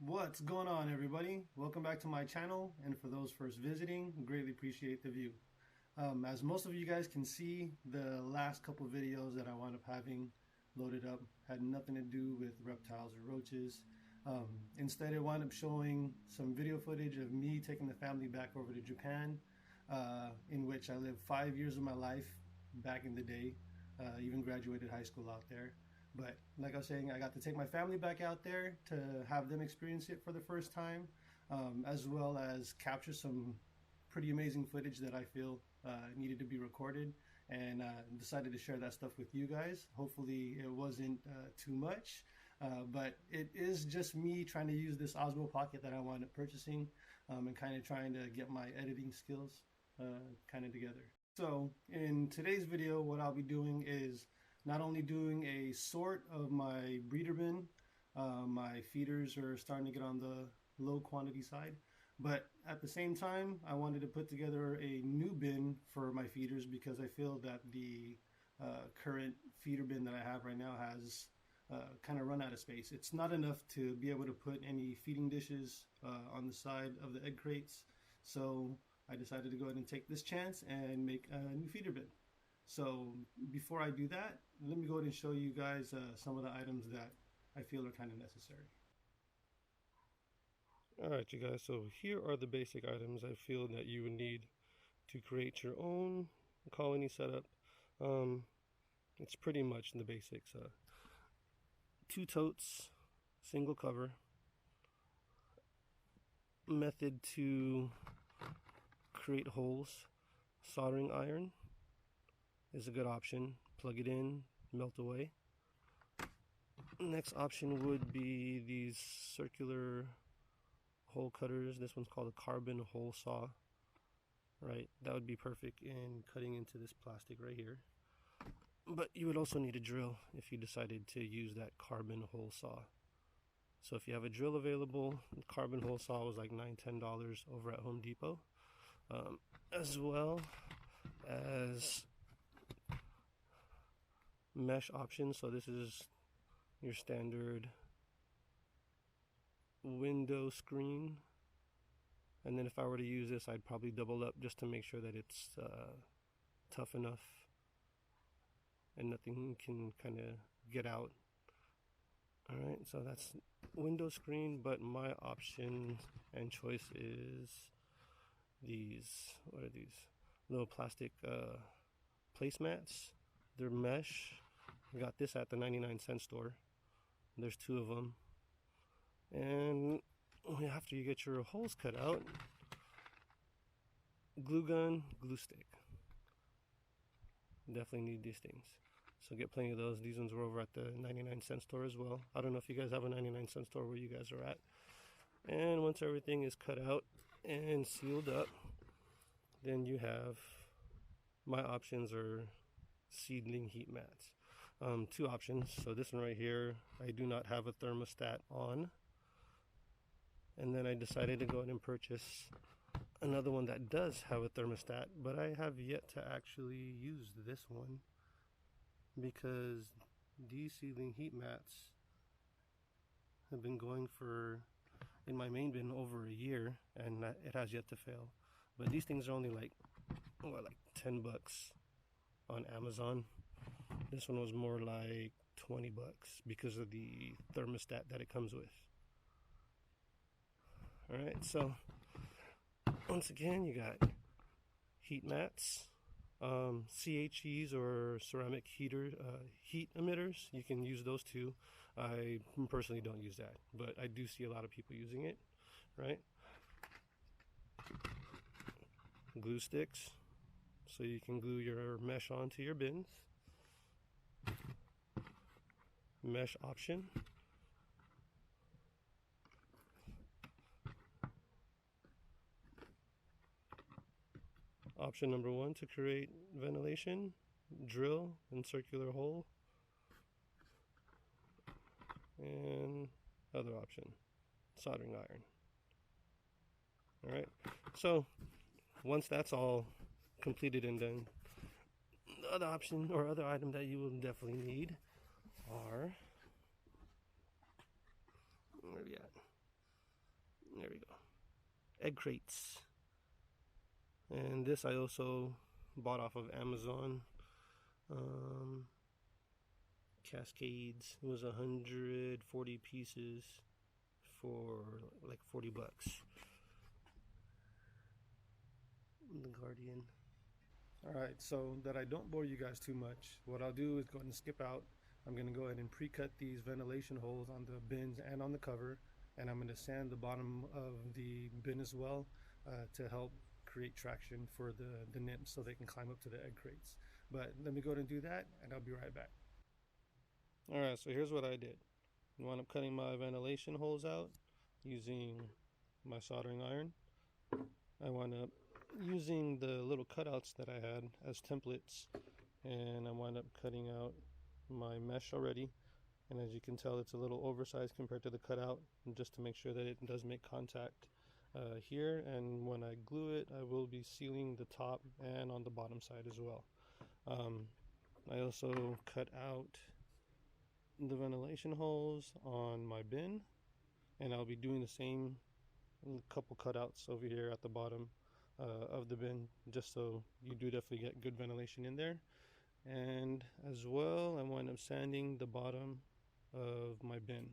What's going on, everybody? Welcome back to my channel, and for those first visiting, greatly appreciate the view. As most of you guys can see, the last couple videos that I wound up having loaded up had nothing to do with reptiles or roaches. Instead, it wound up showing some video footage of me taking the family back over to Japan, in which I lived 5 years of my life back in the day, even graduated high school out there. But like I was saying, I got to take my family back out there to have them experience it for the first time, as well as capture some pretty amazing footage that I feel needed to be recorded, and decided to share that stuff with you guys. Hopefully it wasn't too much, but it is just me trying to use this Osmo Pocket that I wound up purchasing, and kind of trying to get my editing skills kind of together. So in today's video, what I'll be doing is not only doing a sort of my breeder bin. My feeders are starting to get on the low quantity side, but at the same time I wanted to put together a new bin for my feeders because I feel that the current feeder bin that I have right now has kind of run out of space. It's not enough to be able to put any feeding dishes on the side of the egg crates, so I decided to go ahead and take this chance and make a new feeder bin. So before I do that, let me go ahead and show you guys some of the items that I feel are kind of necessary. Alright, you guys, so here are the basic items I feel that you would need to create your own colony setup. It's pretty much the basics. 2 totes, single cover. Method to create holes: soldering iron is a good option. Plug it in, melt away. Next option would be these circular hole cutters. This one's called a carbon hole saw. Right, that would be perfect in cutting into this plastic right here. But you would also need a drill if you decided to use that carbon hole saw. So if you have a drill available, the carbon hole saw was like $9–10 over at Home Depot. As well as mesh options. So this is your standard window screen, and then if I were to use this, I'd probably double up just to make sure that it's tough enough and nothing can kind of get out. Alright, so that's window screen, but my option and choice is these. What are these? Little plastic placemats. They're mesh. I got this at the 99-cent store. There's 2 of them. And after you get your holes cut out, glue gun, glue stick. Definitely need these things. So get plenty of those. These ones were over at the 99-cent store as well. I don't know if you guys have a 99-cent store where you guys are at. And once everything is cut out and sealed up, then you have, my options are seedling heat mats. 2 options. So this one right here, I do not have a thermostat on. And then I decided to go ahead and purchase another one that does have a thermostat, but I have yet to actually use this one because these seedling heat mats have been going for, in my main bin, over a year, and it has yet to fail. But these things are only like, what, like $10 on Amazon. This one was more like $20 because of the thermostat that it comes with. Alright, so once again, you got heat mats, CHEs or ceramic heat emitters. You can use those too. I personally don't use that, but I do see a lot of people using it, right? Glue sticks, so you can glue your mesh onto your bins. Mesh option. Option number 1 to create ventilation: drill and circular hole. And other option, soldering iron. Alright, so once that's all completed and done, the other option or other item that you will definitely need are, where are we at? egg crates. And this I also bought off of Amazon. Cascades. It was 140 pieces for like 40 bucks. The Guardian. Alright, so that I don't bore you guys too much, what I'll do is go ahead and skip out. I'm going to go ahead and pre-cut these ventilation holes on the bins and on the cover, and I'm going to sand the bottom of the bin as well to help create traction for the nymphs so they can climb up to the egg crates. But let me go ahead and do that, and I'll be right back. Alright, so here's what I did. I wound up cutting my ventilation holes out using my soldering iron. I wound up using the little cutouts that I had as templates, and I wound up cutting out my mesh already, and as you can tell it's a little oversized compared to the cutout, just to make sure that it does make contact here, and when I glue it I will be sealing the top and on the bottom side as well. I also cut out the ventilation holes on my bin, and I'll be doing the same couple cutouts over here at the bottom of the bin, just so you do definitely get good ventilation in there. And as well, I wind up sanding the bottom of my bin.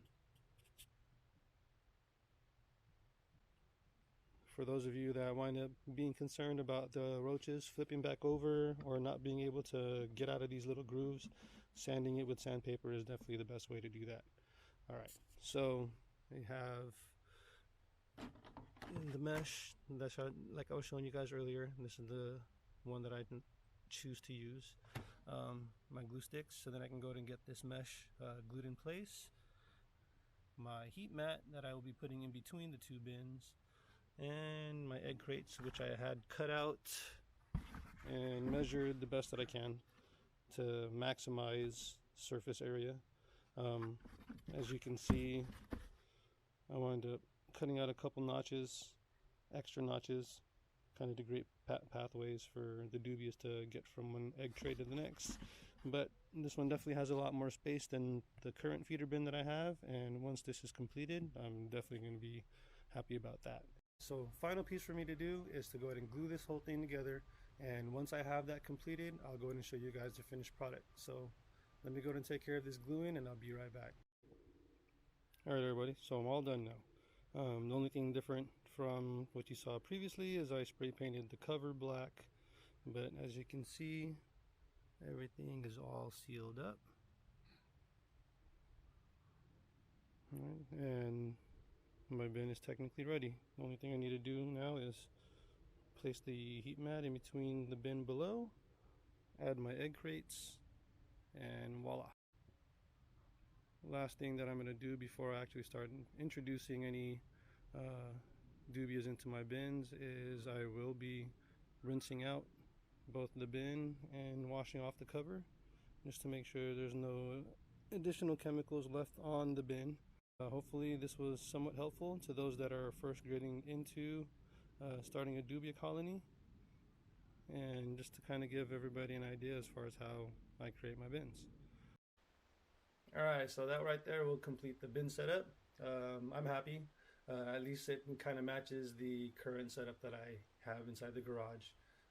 For those of you that wind up being concerned about the roaches flipping back over or not being able to get out of these little grooves, sanding it with sandpaper is definitely the best way to do that. Alright, so we have the mesh that's like I was showing you guys earlier. This is the one that I choose to use. My glue sticks, so then I can go ahead and get this mesh glued in place. My heat mat that I will be putting in between the two bins, and my egg crates, which I had cut out and measured the best that I can to maximize surface area. As you can see, I wound up cutting out a couple notches, extra notches, kind of to create pathways for the dubias to get from one egg tray to the next. But this one definitely has a lot more space than the current feeder bin that I have, and once this is completed, I'm definitely going to be happy about that. So final piece for me to do is to go ahead and glue this whole thing together, and once I have that completed, I'll go ahead and show you guys the finished product. So let me go ahead and take care of this gluing, and I'll be right back. Alright everybody, so I'm all done now. The only thing different from what you saw previously is I spray painted the cover black, but as you can see, everything is all sealed up. Alright, and my bin is technically ready. The only thing I need to do now is place the heat mat in between the bin below, add my egg crates, and voila. Last thing that I'm going to do before I actually start introducing any dubias into my bins is I will be rinsing out both the bin and washing off the cover, just to make sure there's no additional chemicals left on the bin. Hopefully this was somewhat helpful to those that are first getting into starting a dubia colony, and just to kind of give everybody an idea as far as how I create my bins. Alright, so that right there will complete the bin setup. I'm happy. At least it kind of matches the current setup that I have inside the garage,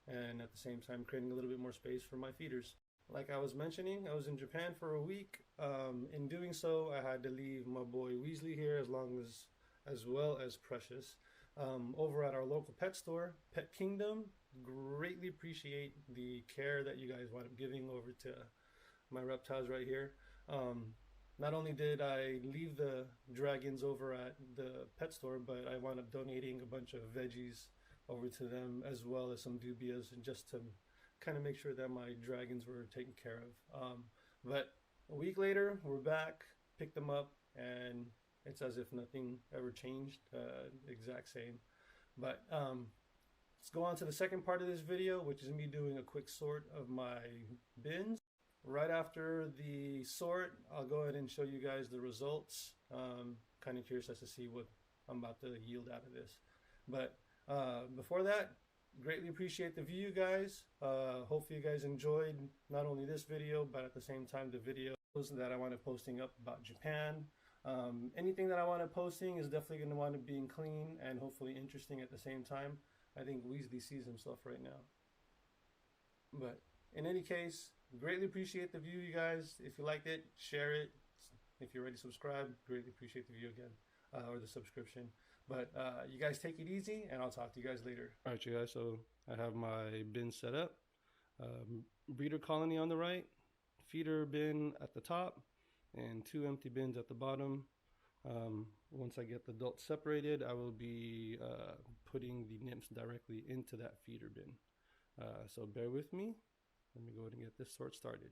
and at the same time creating a little bit more space for my feeders. Like I was mentioning, I was in Japan for a week. In doing so, I had to leave my boy Weasley here as well as Precious. Over at our local pet store, Pet Kingdom, greatly appreciate the care that you guys wind up giving over to my reptiles right here. Not only did I leave the dragons over at the pet store, but I wound up donating a bunch of veggies over to them, as well as some dubias, and just to kind of make sure that my dragons were taken care of. But a week later, we're back, picked them up, and it's as if nothing ever changed, exact same. But let's go on to the second part of this video, which is me doing a quick sort of my bins. Right after the sort, I'll go ahead and show you guys the results. Kind of curious as to see what I'm about to yield out of this. But before that, greatly appreciate the view, guys. Hopefully you guys enjoyed not only this video, but at the same time the videos that I want to posting up about Japan, Anything that I want to posting is definitely going to want to be clean and hopefully interesting at the same time. I think Weasley sees himself right now. But in any case, greatly appreciate the view, you guys. If you liked it, share it. If you're already subscribed, greatly appreciate the view again, or the subscription. But you guys take it easy, and I'll talk to you guys later. All right, you guys. So I have my bin set up. Breeder colony on the right, feeder bin at the top, and 2 empty bins at the bottom. Once I get the adults separated, I will be putting the nymphs directly into that feeder bin. So bear with me. Let me go ahead and get this sort started.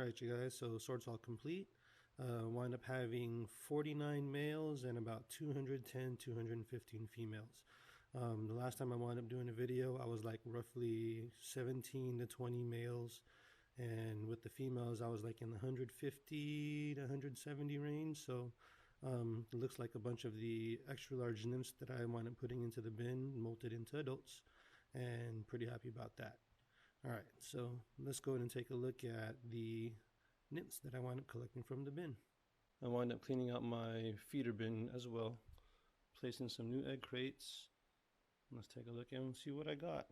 Alright, you guys, so sort's all complete. Wind up having 49 males and about 210, 215 females. The last time I wound up doing a video, I was like roughly 17 to 20 males, and with the females, I was like in the 150 to 170 range. So it looks like a bunch of the extra large nymphs that I wound up putting into the bin molted into adults, and pretty happy about that. All right, so let's go ahead and take a look at the nymphs that I wound up collecting from the bin. I wound up cleaning out my feeder bin as well, placing some new egg crates. Let's take a look and see what I got.